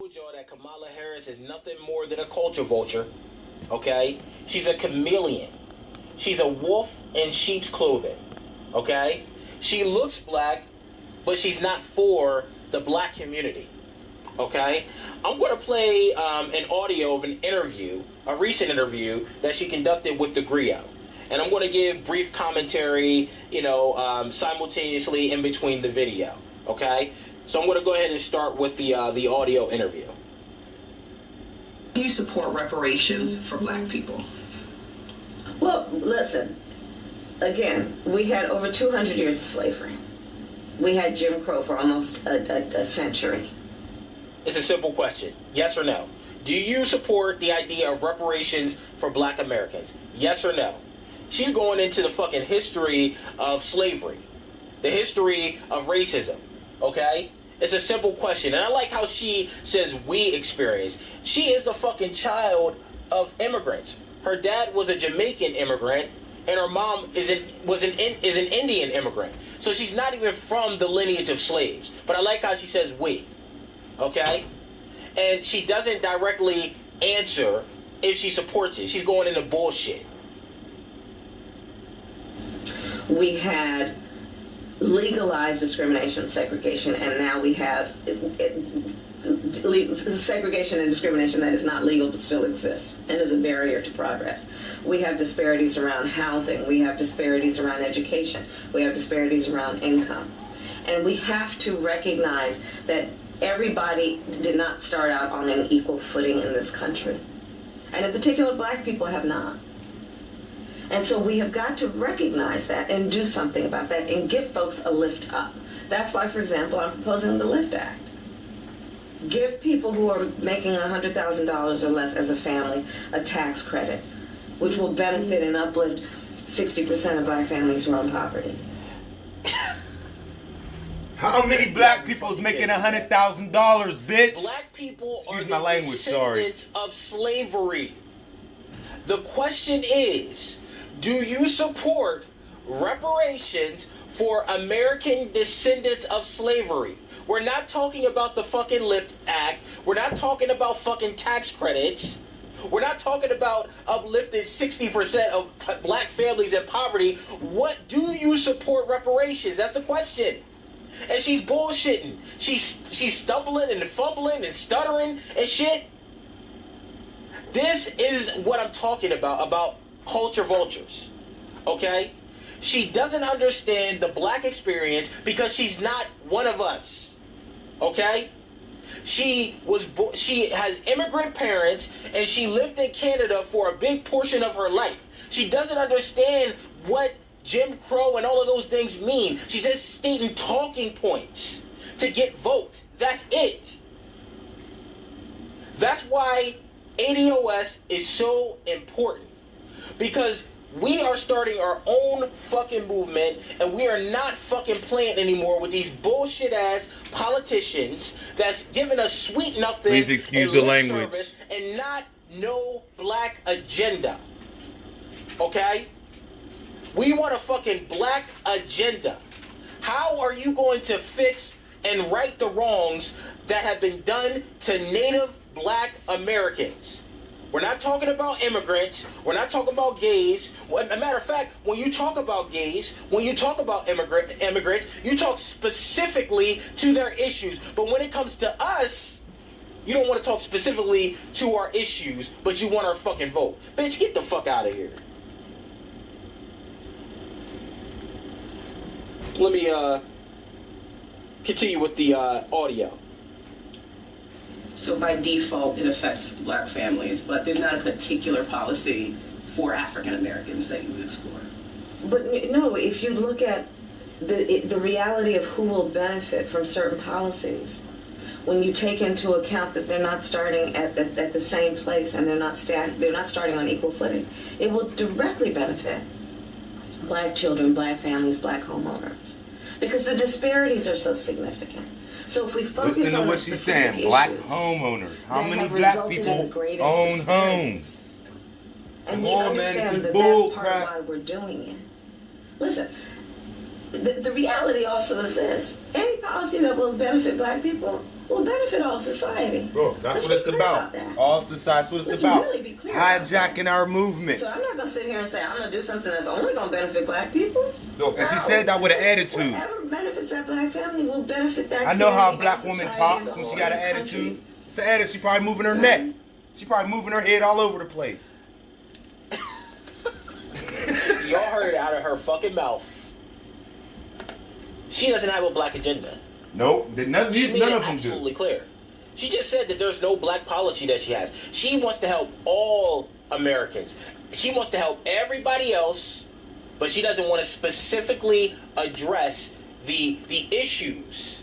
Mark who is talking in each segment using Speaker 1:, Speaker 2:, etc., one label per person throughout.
Speaker 1: told y'all that Kamala Harris is nothing more than a culture vulture, okay? She's a chameleon. She's a wolf in sheep's clothing, okay? She looks black, but she's not for the black community, okay? I'm going to play an audio of an interview, a recent interview that she conducted with the Griot. And I'm going to give brief commentary, simultaneously in between the video, okay? So I'm going to go ahead and start with the audio interview.
Speaker 2: You support reparations for black people?
Speaker 3: Well, listen, again, we had over 200 years of slavery. We had Jim Crow for almost a century.
Speaker 1: It's a simple question, yes or no? Do you support the idea of reparations for black Americans? Yes or no? She's going into the fucking history of slavery, the history of racism, okay? It's a simple question, and I like how she says we experience. She is the fucking child of immigrants. Her dad was a Jamaican immigrant, and her mom is an Indian immigrant. So she's not even from the lineage of slaves. But I like how she says we, okay? And she doesn't directly answer if she supports it. She's going into bullshit.
Speaker 3: We had legalized discrimination, segregation, and now we have segregation and discrimination that is not legal but still exists and is a barrier to progress. We have disparities around housing. We have disparities around education. We have disparities around income. And we have to recognize that everybody did not start out on an equal footing in this country. And in particular, black people have not. And so we have got to recognize that and do something about that and give folks a lift up. That's why, for example, I'm proposing the LIFT Act. Give people who are making $100,000 or less as a family a tax credit, which will benefit and uplift 60% of black families who are in poverty.
Speaker 4: How many black people is making $100,000, bitch?
Speaker 1: Black people
Speaker 4: Excuse
Speaker 1: are
Speaker 4: my
Speaker 1: the
Speaker 4: language, sorry.
Speaker 1: descendants of slavery. The question is, do you support reparations for American descendants of slavery? We're not talking about the fucking LIFT Act. We're not talking about fucking tax credits. We're not talking about uplifting 60% of black families in poverty. What do you support reparations? That's the question. And she's bullshitting. She's stumbling and fumbling and stuttering and shit. This is what I'm talking about culture vultures, okay? She doesn't understand the black experience because she's not one of us, okay? She has immigrant parents and she lived in Canada for a big portion of her life. She doesn't understand what Jim Crow and all of those things mean. She's just stating talking points to get votes. That's it. That's why ATOS is so important, because we are starting our own fucking movement and we are not fucking playing anymore with these bullshit ass politicians that's giving us sweet nothing.
Speaker 4: Please excuse the language.
Speaker 1: And not no black agenda. Okay? We want a fucking black agenda. How are you going to fix and right the wrongs that have been done to Native black Americans? We're not talking about immigrants. We're not talking about gays. As a matter of fact, when you talk about gays, when you talk about immigrants, you talk specifically to their issues. But when it comes to us, you don't want to talk specifically to our issues, but you want our fucking vote. Bitch, get the fuck out of here. Let me continue with the audio.
Speaker 2: So by default, it affects black families, but there's not a particular policy for African Americans that you would explore.
Speaker 3: But no, if you look at the reality of who will benefit from certain policies, when you take into account that they're not starting at the same place and they're not starting on equal footing, it will directly benefit black children, black families, black homeowners, because the disparities are so significant. So if we focus
Speaker 4: Listen to
Speaker 3: on
Speaker 4: what she's saying. Black homeowners. How many black people own homes? Come on, man. This is bull crap.
Speaker 3: That's part of why we're doing it. Listen, the reality also is this: any policy that will benefit black people will benefit all society.
Speaker 4: Bro, that's what it's
Speaker 3: clear
Speaker 4: about.
Speaker 3: that.
Speaker 4: All society, that's what it's
Speaker 3: Let's
Speaker 4: about.
Speaker 3: really be clear about
Speaker 4: Hijacking our movements.
Speaker 3: So I'm not gonna sit here and say I'm gonna do something that's only gonna benefit black people.
Speaker 4: No, and she said that with an attitude.
Speaker 3: Whatever benefits that black family will benefit that.
Speaker 4: I know how a
Speaker 3: community,
Speaker 4: black
Speaker 3: that
Speaker 4: woman
Speaker 3: society
Speaker 4: talks
Speaker 3: as a
Speaker 4: when she
Speaker 3: whole,
Speaker 4: got an
Speaker 3: and the
Speaker 4: attitude.
Speaker 3: country.
Speaker 4: It's the attitude. She probably moving her neck. She probably moving her head all over the place.
Speaker 1: Y'all heard it out of her fucking mouth. She doesn't have a black agenda.
Speaker 4: Nope,
Speaker 1: She
Speaker 4: none
Speaker 1: made
Speaker 4: of
Speaker 1: it
Speaker 4: them
Speaker 1: absolutely
Speaker 4: do.
Speaker 1: clear. She just said that there's no black policy that she has. She wants to help all Americans. She wants to help everybody else, but she doesn't want to specifically address the issues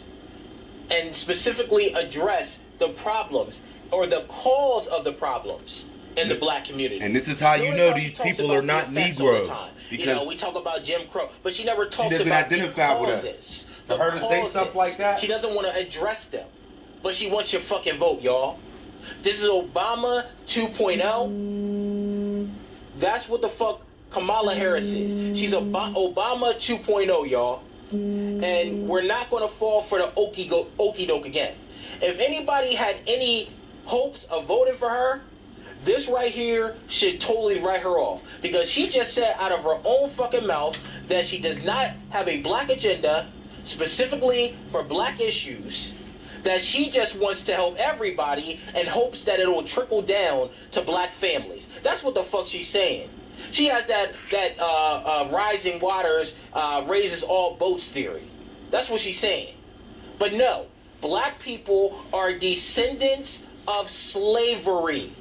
Speaker 1: and specifically address the problems or the cause of the problems in the black community.
Speaker 4: And this is how you
Speaker 1: Notice
Speaker 4: know
Speaker 1: how she
Speaker 4: these
Speaker 1: talks
Speaker 4: people
Speaker 1: about
Speaker 4: are
Speaker 1: the
Speaker 4: not
Speaker 1: effects all the
Speaker 4: Negroes,
Speaker 1: time.
Speaker 4: because
Speaker 1: we talk about Jim Crow, but she never talks
Speaker 4: doesn't
Speaker 1: about
Speaker 4: identify
Speaker 1: the
Speaker 4: with us.
Speaker 1: causes,
Speaker 4: For
Speaker 1: the
Speaker 4: her to say
Speaker 1: causes.
Speaker 4: stuff like that?
Speaker 1: She doesn't want to address them, but she wants your fucking vote, y'all. This is Obama 2.0. That's what the fuck Kamala Harris is. She's Obama 2.0, y'all. And we're not going to fall for the okey doke again. If anybody had any hopes of voting for her, this right here should totally write her off, because she just said out of her own fucking mouth that she does not have a black agenda specifically for black issues, that she just wants to help everybody and hopes that it'll trickle down to black families. That's what the fuck she's saying. She has that rising waters raises all boats theory. That's what she's saying. But no, black people are descendants of slavery,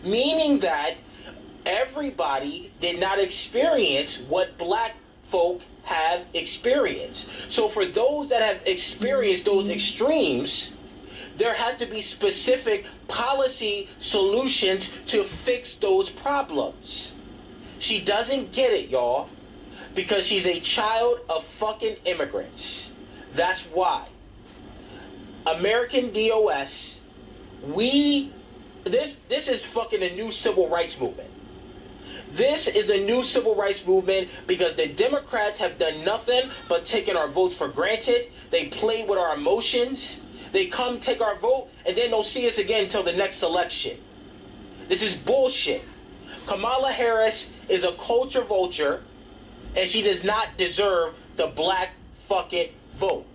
Speaker 1: meaning that everybody did not experience what black folk have experienced. So for those that have experienced those extremes, there has to be specific policy solutions to fix those problems. She doesn't get it, y'all, because she's a child of fucking immigrants. That's why. American DOS, this is fucking a new civil rights movement. This is a new civil rights movement because the Democrats have done nothing but taking our votes for granted. They play with our emotions. They come take our vote and then don't see us again until the next election. This is bullshit. Kamala Harris is a culture vulture, and she does not deserve the black fucking vote.